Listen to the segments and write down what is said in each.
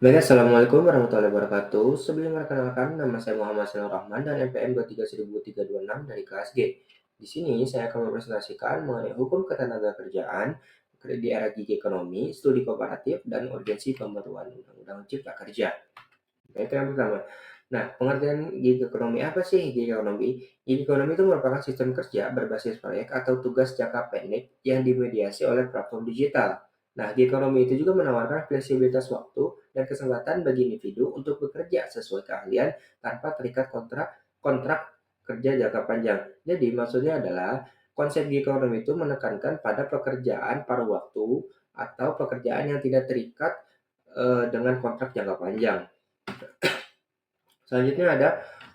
Baik, assalamualaikum warahmatullahi wabarakatuh. Sebelum perkenalkan, nama saya Muhammad Sanur Rahman dan NPM 23.326 dari kelas G. Di sini saya akan mempresentasikan mengenai hukum ketenagakerjaan di era gig ekonomi, studi komparatif, dan urgensi pembaruan Undang-Undang Cipta Kerja. Itu yang pertama. Nah, pengertian gig ekonomi apa sih gig ekonomi? Gig ekonomi itu merupakan sistem kerja berbasis proyek atau tugas jangka pendek yang dimediasi oleh platform digital. Nah, gig ekonomi itu juga menawarkan fleksibilitas waktu dan kesempatan bagi individu untuk bekerja sesuai keahlian tanpa terikat kontrak kerja jangka panjang. Jadi, maksudnya adalah konsep gig ekonomi itu menekankan pada pekerjaan paruh waktu atau pekerjaan yang tidak terikat dengan kontrak jangka panjang. Selanjutnya ada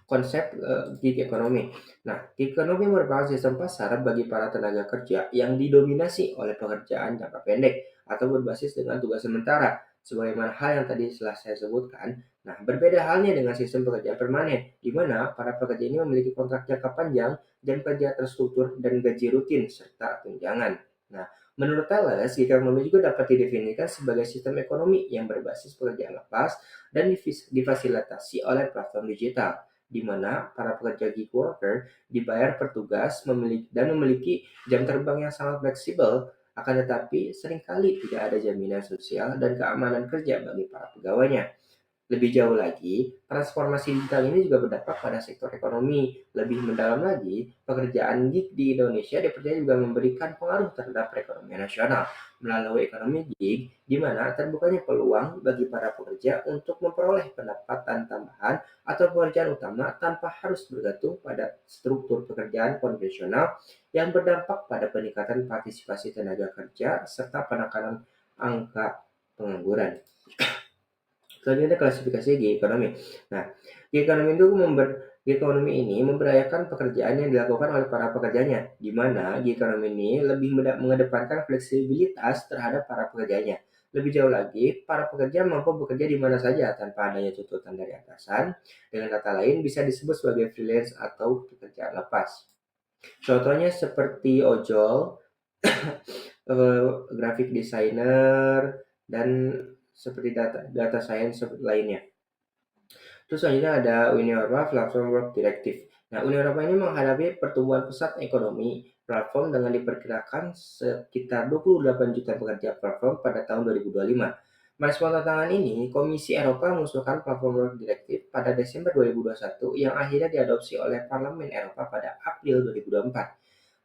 konsep gig ekonomi. Nah, gig ekonomi merupakan sistem pasar bagi para tenaga kerja yang didominasi oleh pekerjaan jangka pendek atau berbasis dengan tugas sementara. Sebagaimana hal yang tadi telah saya sebutkan, nah berbeda halnya dengan sistem pekerjaan permanen, di mana para pekerja ini memiliki kontrak jangka panjang, jam kerja terstruktur, dan gaji rutin, serta tunjangan. Nah, menurut Thales, gig ekonomi juga dapat didefinisikan sebagai sistem ekonomi yang berbasis pekerjaan lepas dan difasilitasi oleh platform digital, di mana para pekerja gig worker dibayar per tugas dan memiliki jam terbang yang sangat fleksibel, akan tetapi seringkali tidak ada jaminan sosial dan keamanan kerja bagi para pegawainya. Lebih jauh lagi, transformasi digital ini juga berdampak pada sektor ekonomi. Lebih mendalam lagi, pekerjaan gig di Indonesia dipercaya juga memberikan pengaruh terhadap perekonomian nasional. Melalui ekonomi gig, di mana terbukanya peluang bagi para pekerja untuk memperoleh pendapatan tambahan atau pekerjaan utama tanpa harus bergantung pada struktur pekerjaan konvensional yang berdampak pada peningkatan partisipasi tenaga kerja serta penekanan angka pengangguran. Selanjutnya klasifikasi gig ekonomi. Nah, gig ekonomi ini memberdayakan pekerjaan yang dilakukan oleh para pekerjanya, di mana gig ekonomi ini lebih mengedepankan fleksibilitas terhadap para pekerjanya. Lebih jauh lagi, para pekerja mampu bekerja di mana saja tanpa adanya tuntutan dari atasan. Dengan kata lain, bisa disebut sebagai freelance atau pekerjaan lepas. Contohnya seperti ojol, graphic designer, dan seperti data science lainnya. Terus selanjutnya ada Uni Eropa Platform Work Directive. Nah, Uni Eropa ini menghadapi pertumbuhan pesat ekonomi platform dengan diperkirakan sekitar 28 juta pekerja platform pada tahun 2025. Merespon tantangan ini, Komisi Eropa mengusulkan Platform Work Directive pada Desember 2021 yang akhirnya diadopsi oleh Parlemen Eropa pada April 2024.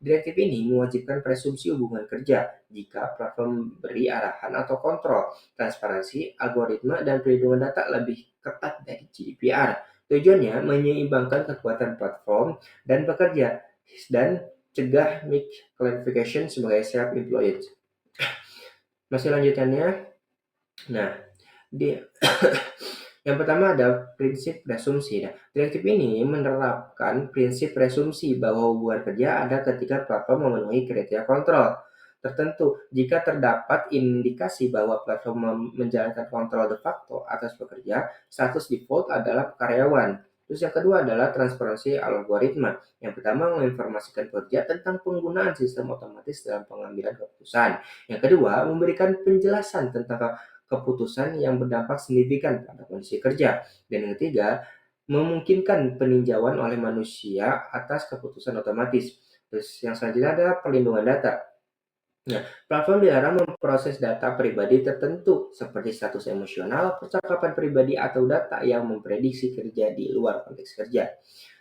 Direktif ini mewajibkan presumpsi hubungan kerja jika platform beri arahan atau kontrol, transparansi, algoritma, dan perlindungan data lebih ketat dari GDPR. Tujuannya menyeimbangkan kekuatan platform dan pekerja dan cegah misclassification sebagai self-employed. Masih lanjutannya, nah, di yang pertama ada prinsip presumpsi. Nah, direktif ini menerapkan prinsip presumpsi bahwa hubungan kerja ada ketika platform memenuhi kriteria kontrol tertentu. Jika terdapat indikasi bahwa platform menjalankan kontrol de facto atas pekerja, status default adalah karyawan. Terus yang kedua adalah transparansi algoritma. Yang pertama menginformasikan pekerja tentang penggunaan sistem otomatis dalam pengambilan keputusan. Yang kedua memberikan penjelasan tentang keputusan yang berdampak signifikan pada kondisi kerja. Dan yang ketiga, memungkinkan peninjauan oleh manusia atas keputusan otomatis. Terus yang selanjutnya adalah perlindungan data. Nah, platform dilarang memproses data pribadi tertentu seperti status emosional, percakapan pribadi, atau data yang memprediksi kerja di luar konteks kerja.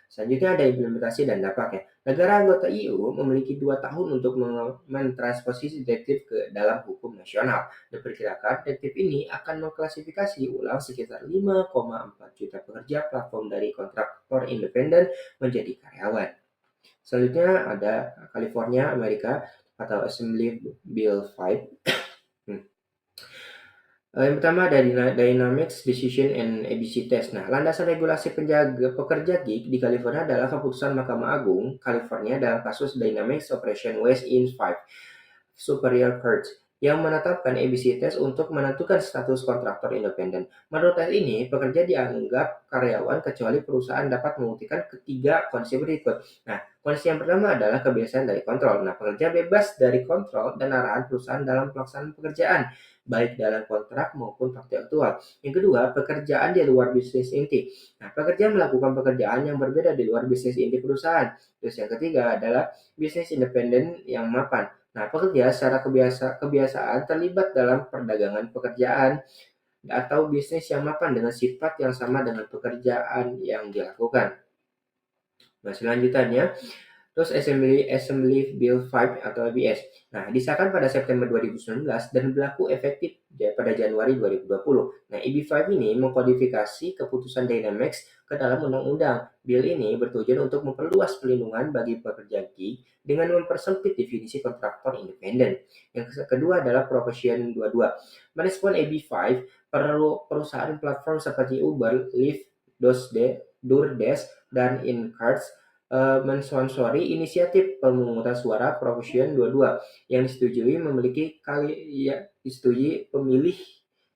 Selanjutnya ada implementasi dan dampaknya. Negara anggota EU memiliki 2 tahun untuk mentransposisi direktif ke dalam hukum nasional. Diperkirakan direktif ini akan mengklasifikasi ulang sekitar 5,4 juta pekerja platform dari kontraktor independen menjadi karyawan. Selanjutnya ada California, Amerika atau Assembly Bill 5. Yang pertama ada Dynamics Decision and ABC Test. Nah, landasan regulasi pekerja gig di California adalah keputusan Mahkamah Agung California dalam kasus Dynamics Operation West in 5 Superior Court yang menetapkan ABC Test untuk menentukan status kontraktor independen. Menurut tes ini, pekerja dianggap karyawan kecuali perusahaan dapat membuktikan ketiga kondisi berikut. Nah, kondisi yang pertama adalah kebiasaan dari kontrol. Nah, pekerja bebas dari kontrol dan arahan perusahaan dalam pelaksanaan pekerjaan. baik dalam kontrak maupun faktual. Yang kedua, pekerjaan di luar bisnis inti. Nah, pekerja melakukan pekerjaan yang berbeda di luar bisnis inti perusahaan. Terus yang ketiga adalah bisnis independen yang mapan. Nah, pekerja secara kebiasaan terlibat dalam perdagangan pekerjaan atau bisnis yang mapan dengan sifat yang sama dengan pekerjaan yang dilakukan. Nah, selanjutnya, terus Assembly Bill 5 atau ABS. Nah, disahkan pada September 2019 dan berlaku efektif pada Januari 2020. Nah, EB5 ini mengkodifikasi keputusan Dynamics ke dalam undang-undang. Bill ini bertujuan untuk memperluas perlindungan bagi pekerja gig dengan mempersempit definisi kontraktor independen. Yang kedua adalah Proposition 22. Merespon EB5, perusahaan platform seperti Uber, Lyft, DoorDash, dan InCards mensponsori inisiatif pemungutan suara Proposition 22 yang disetujui pemilih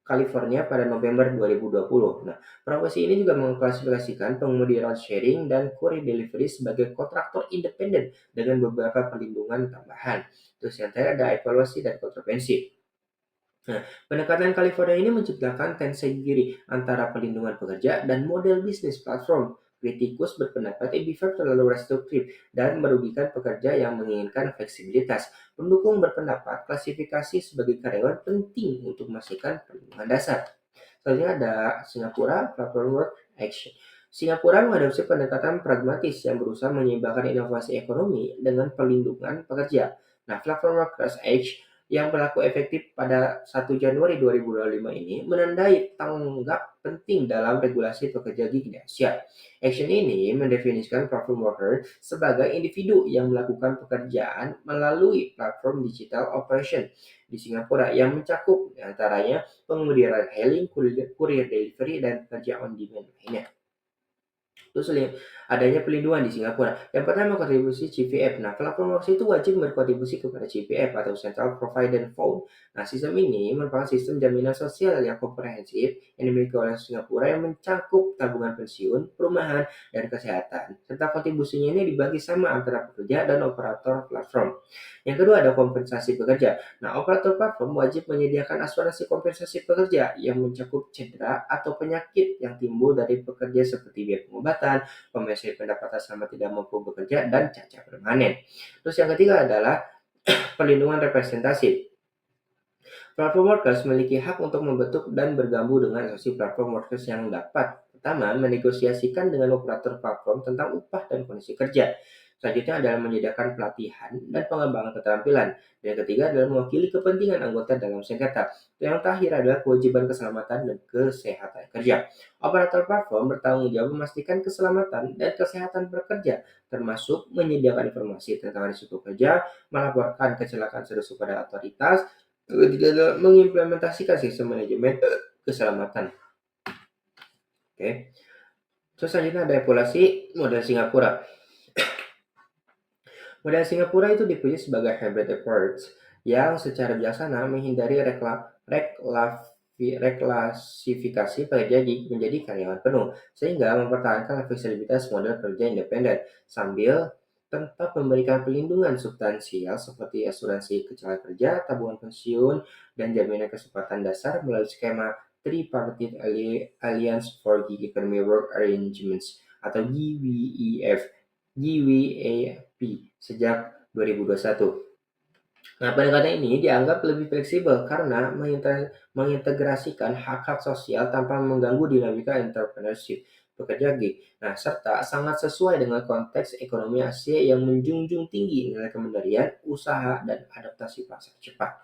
California pada November 2020. Nah, proposisi ini juga mengklasifikasikan pengemudi ride sharing dan courier delivery sebagai kontraktor independen dengan beberapa perlindungan tambahan. Terus yang terakhir ada evaluasi dan kontroversi. Nah, pendekatan California ini menciptakan tensi diri antara perlindungan pekerja dan model bisnis platform. Kritikus berpendapat EB5 terlalu restriktif dan merugikan pekerja yang menginginkan fleksibilitas. Pendukung berpendapat klasifikasi sebagai karyawan penting untuk memastikan perlindungan dasar. Selanjutnya ada Singapura Platform Work Action. Singapura mengadopsi pendekatan pragmatis yang berusaha menyeimbangkan inovasi ekonomi dengan perlindungan pekerja. Nah, Platform Workers Act yang berlaku efektif pada 1 Januari 2025 ini menandai tanggap penting dalam regulasi pekerja gig di Asia. Action ini mendefinisikan platform worker sebagai individu yang melakukan pekerjaan melalui platform digital operation di Singapura yang mencakup antaranya pengemudi ride hailing, courier delivery, dan pekerja on demand lainnya. Terus adanya pelindungan di Singapura. Yang pertama, kontribusi CPF. Nah, platform works itu wajib berkontribusi kepada CPF atau Central Provident Fund. Nah, sistem ini merupakan sistem jaminan sosial yang komprehensif yang dimiliki oleh Singapura yang mencakup tabungan pensiun, perumahan, dan kesehatan. Serta kontribusinya ini dibagi sama antara pekerja dan operator platform. Yang kedua ada kompensasi pekerja. Nah, operator platform wajib menyediakan asuransi kompensasi pekerja yang mencakup cedera atau penyakit yang timbul dari pekerja seperti biaya pengobatan, kompensasi pendapatan selama tidak mampu bekerja, dan cacat permanen. Terus yang ketiga adalah perlindungan representasi. Platform workers memiliki hak untuk membentuk dan bergabung dengan asosiasi platform workers yang dapat pertama menegosiasikan dengan operator platform tentang upah dan kondisi kerja. Selanjutnya adalah menyediakan pelatihan dan pengembangan keterampilan. Dan yang ketiga adalah mewakili kepentingan anggota dalam sengketa. Yang terakhir adalah kewajiban keselamatan dan kesehatan kerja. Operator platform bertanggung jawab memastikan keselamatan dan kesehatan pekerja, termasuk menyediakan informasi tentang risiko kerja, melaporkan kecelakaan serius kepada otoritas, ketiga adalah mengimplementasikan sistem manajemen keselamatan. Oke. Terus selanjutnya ada evaluasi model Singapura. Model Singapura itu dipuji sebagai hybrid approach yang secara bijaksana menghindari reklasifikasi pekerja gig menjadi karyawan penuh, sehingga mempertahankan fleksibilitas model kerja independen sambil tetap memberikan perlindungan substansial seperti asuransi kecelakaan kerja, tabungan pensiun, dan jaminan kesempatan dasar melalui skema Tripartite Alliance for Gig Economy Work Arrangements atau GWAP sejak 2021. Nah, pendekatan ini dianggap lebih fleksibel karena mengintegrasikan hak-hak sosial tanpa mengganggu dinamika entrepreneurship pekerja gig. Nah, serta sangat sesuai dengan konteks ekonomi Asia yang menjunjung tinggi nilai kemandirian, usaha, dan adaptasi pasar cepat.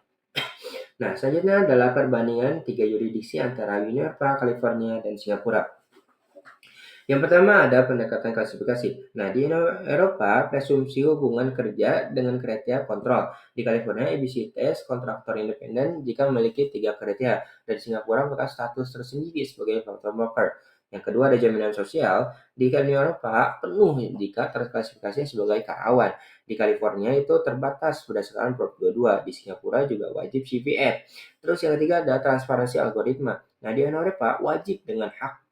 Nah, selanjutnya adalah perbandingan 3 yurisdiksi antara Uni Eropa, California, dan Singapura. Yang pertama ada pendekatan klasifikasi. Nah, di Eropa, presumpsi hubungan kerja dengan kriteria kontrol. Di California, ABC test kontraktor independen jika memiliki 3 kriteria. Dan Singapura merupakan status tersendiri sebagai platform worker. Yang kedua ada jaminan sosial. Di Eropa, penuh jika terklasifikasi sebagai karyawan. Di California itu terbatas berdasarkan Prop 22. Di Singapura juga wajib CPF. Terus yang ketiga ada transparansi algoritma. Nah, di Eropa wajib dengan hak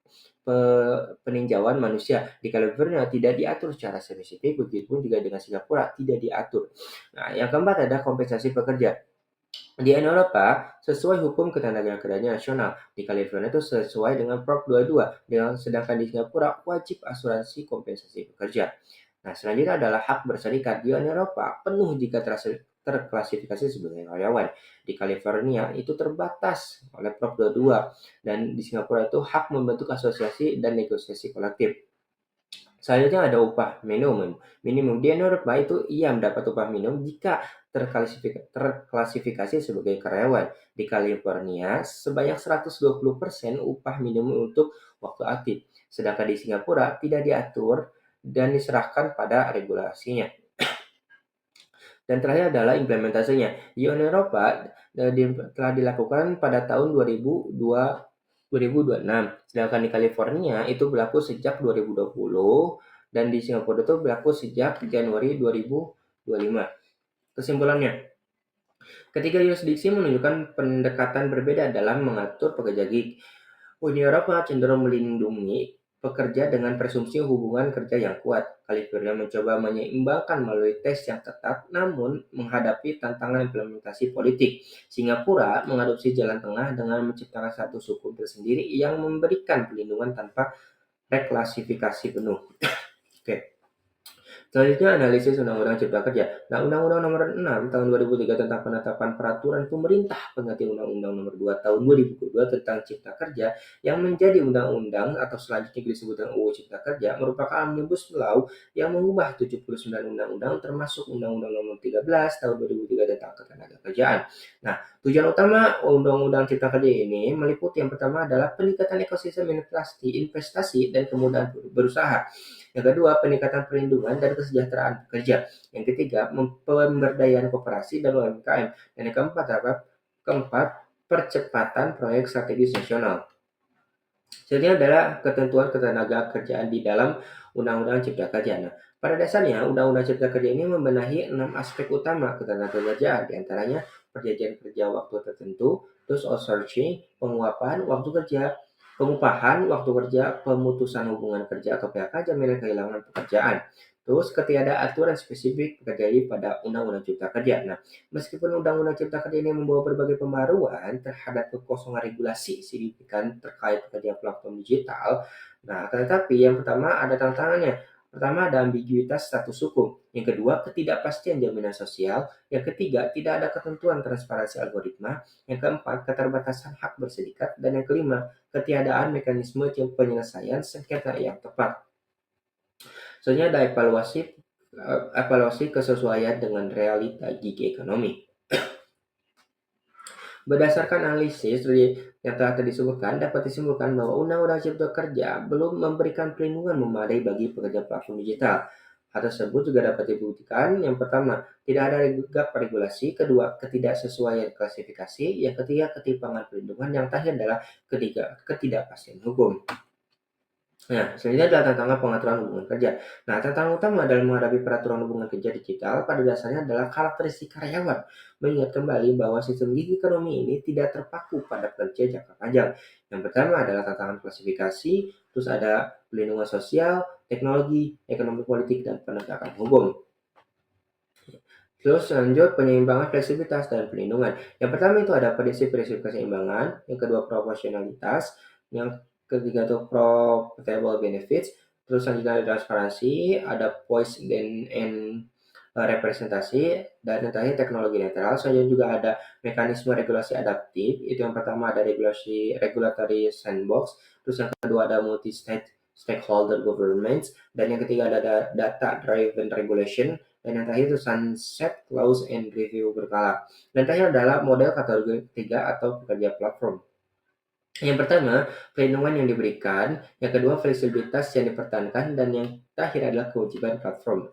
peninjauan manusia. Di California tidak diatur secara spesifik, begitu juga dengan Singapura tidak diatur. Nah, yang keempat ada kompensasi pekerja. Di Eropa, sesuai hukum ketenagakerjaan nasional. Di California itu sesuai dengan Prop 22, sedangkan di Singapura wajib asuransi kompensasi pekerja. Nah, selanjutnya adalah hak berserikat. Di Eropa, penuh jika terklasifikasi sebagai karyawan. Di California itu terbatas oleh Prop 22, dan di Singapura itu hak membentuk asosiasi dan negosiasi kolektif. Selanjutnya ada upah minimum. Di Eropa itu ia mendapat upah minimum jika terklasifikasi sebagai karyawan. Di California sebanyak 120% upah minimum untuk waktu aktif. Sedangkan di Singapura tidak diatur dan diserahkan pada regulasinya. Dan terakhir adalah implementasinya. Di Uni Eropa telah dilakukan pada tahun 2026, sedangkan di California itu berlaku sejak 2020 dan di Singapura itu berlaku sejak Januari 2025. Kesimpulannya, ketiga yurisdiksi menunjukkan pendekatan berbeda dalam mengatur pekerja gig. Uni Eropa cenderung melindungi pekerja dengan presumpsi hubungan kerja yang kuat. California mencoba menyeimbangkan melalui tes yang ketat, namun menghadapi tantangan implementasi politik. Singapura mengadopsi jalan tengah dengan menciptakan satu hukum tersendiri yang memberikan perlindungan tanpa reklasifikasi penuh. Oke. Selanjutnya analisis Undang-Undang Cipta Kerja. Nah, Undang-Undang Nomor 6 Tahun 2003 tentang penetapan peraturan pemerintah pengganti Undang-Undang Nomor 2 Tahun 2022 tentang Cipta Kerja yang menjadi undang-undang atau selanjutnya disebut dengan UU Cipta Kerja merupakan omnibus law yang mengubah 79 undang-undang termasuk Undang-Undang Nomor 13 Tahun 2003 tentang Ketenagakerjaan. Nah, tujuan utama Undang-Undang Cipta Kerja ini meliputi yang pertama adalah peningkatan ekosistem investasi dan kemudahan berusaha. Yang kedua, peningkatan perlindungan dan kesejahteraan pekerja. Yang ketiga, pemberdayaan koperasi dan UMKM. Dan yang keempat apa? Keempat, percepatan proyek strategis nasional. Selanjutnya adalah ketentuan ketenaga kerjaan di dalam Undang-Undang Cipta Kerja. Nah, pada dasarnya Undang-Undang Cipta Kerja ini membenahi 6 aspek utama ketenaga kerjaan, diantaranya perjanjian kerja waktu tertentu, terus outsourcing, penguapan waktu kerja, pengupahan waktu kerja, pemutusan hubungan kerja atau PHK, jaminan kehilangan pekerjaan. Terus ketiadaan aturan spesifik terjadi pada Undang-Undang Cipta Kerja. Nah, meskipun Undang-Undang Cipta Kerja ini membawa berbagai pembaruan terhadap kekosongan regulasi signifikan terkait pekerja platform digital, nah tetapi yang pertama ada tantangannya. Pertama ada ambiguitas status hukum. Yang kedua, ketidakpastian jaminan sosial. Yang ketiga, tidak ada ketentuan transparansi algoritma. Yang keempat, keterbatasan hak berserikat. Dan yang kelima, ketiadaan mekanisme penyelesaian sengketa yang tepat. Selanjutnya ada evaluasi kesesuaian dengan realita gig ekonomi. Berdasarkan analisis yang telah disebutkan, dapat disimpulkan bahwa Undang-Undang Cipta Kerja belum memberikan perlindungan memadai bagi pekerja platform digital. Hal tersebut juga dapat dibuktikan, yang pertama, tidak ada gap regulasi, kedua, ketidaksesuaian klasifikasi, yang ketiga, ketimpangan perlindungan, yang terakhir adalah ketidakpastian hukum. Nah, selanjutnya adalah tantangan pengaturan hubungan kerja. Nah, tantangan utama dalam menghadapi peraturan hubungan kerja digital pada dasarnya adalah karakteristik karyawan. Mengingat kembali bahwa sistem gig ekonomi ini tidak terpaku pada pekerja jangka panjang. Yang pertama adalah tantangan klasifikasi, terus ada pelindungan sosial, teknologi, ekonomi politik, dan penegakan hukum. Terus lanjut penyeimbangan fleksibilitas dan perlindungan. Yang pertama itu ada prinsip-prinsip keseimbangan, yang kedua proporsionalitas, yang ketiga itu profitable benefits, terus selanjutnya ada transparansi, ada voice and representasi, dan yang terakhir teknologi netral. Selanjutnya juga ada mekanisme regulasi adaptif, itu yang pertama ada regulatory sandbox, terus yang kedua ada stakeholder governments, dan yang ketiga ada data driven regulation, dan yang terakhir itu sunset clause and review berkala. Dan terakhir adalah model kategori ketiga atau pekerja platform. Yang pertama, perlindungan yang diberikan, yang kedua fleksibilitas yang dipertahankan, dan yang terakhir adalah kewajiban platform.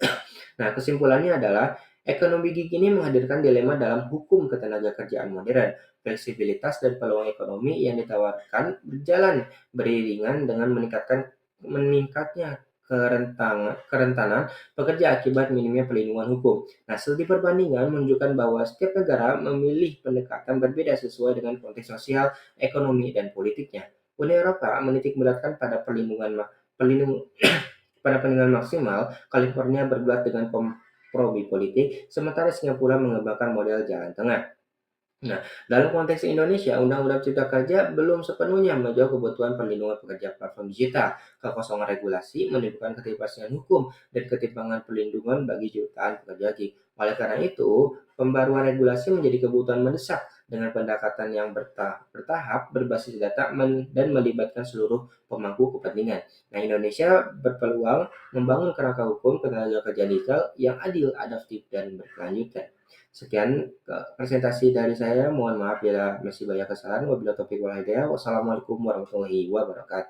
Nah, kesimpulannya adalah ekonomi gig ini menghadirkan dilema dalam hukum ketenagakerjaan modern. Fleksibilitas dan peluang ekonomi yang ditawarkan berjalan beriringan dengan meningkatnya kerentanan pekerja akibat minimnya perlindungan hukum. Nah, studi perbandingan menunjukkan bahwa setiap negara memilih pendekatan berbeda sesuai dengan konteks sosial, ekonomi, dan politiknya. Uni Eropa menitikberatkan pada perlindungan maksimal, California berbuat dengan kompromi politik, sementara Singapura mengembangkan model jalan tengah. Nah, dalam konteks Indonesia, Undang-Undang Cipta Kerja belum sepenuhnya menjawab kebutuhan perlindungan pekerja platform digital. Kekosongan regulasi menimbulkan ketidakpastian hukum dan ketimpangan perlindungan bagi jutaan pekerja gig. Oleh karena itu, pembaruan regulasi menjadi kebutuhan mendesak dengan pendekatan yang bertahap, berbasis data, dan melibatkan seluruh pemangku kepentingan. Nah, Indonesia berpeluang membangun kerangka hukum ketenaga kerjaan digital yang adil, adaptif, dan berkelanjutan. Sekian presentasi dari saya. Mohon maaf bila masih banyak kesalahan. Wabillahi taufiq wal hidayah. Wassalamualaikum warahmatullahi wabarakatuh.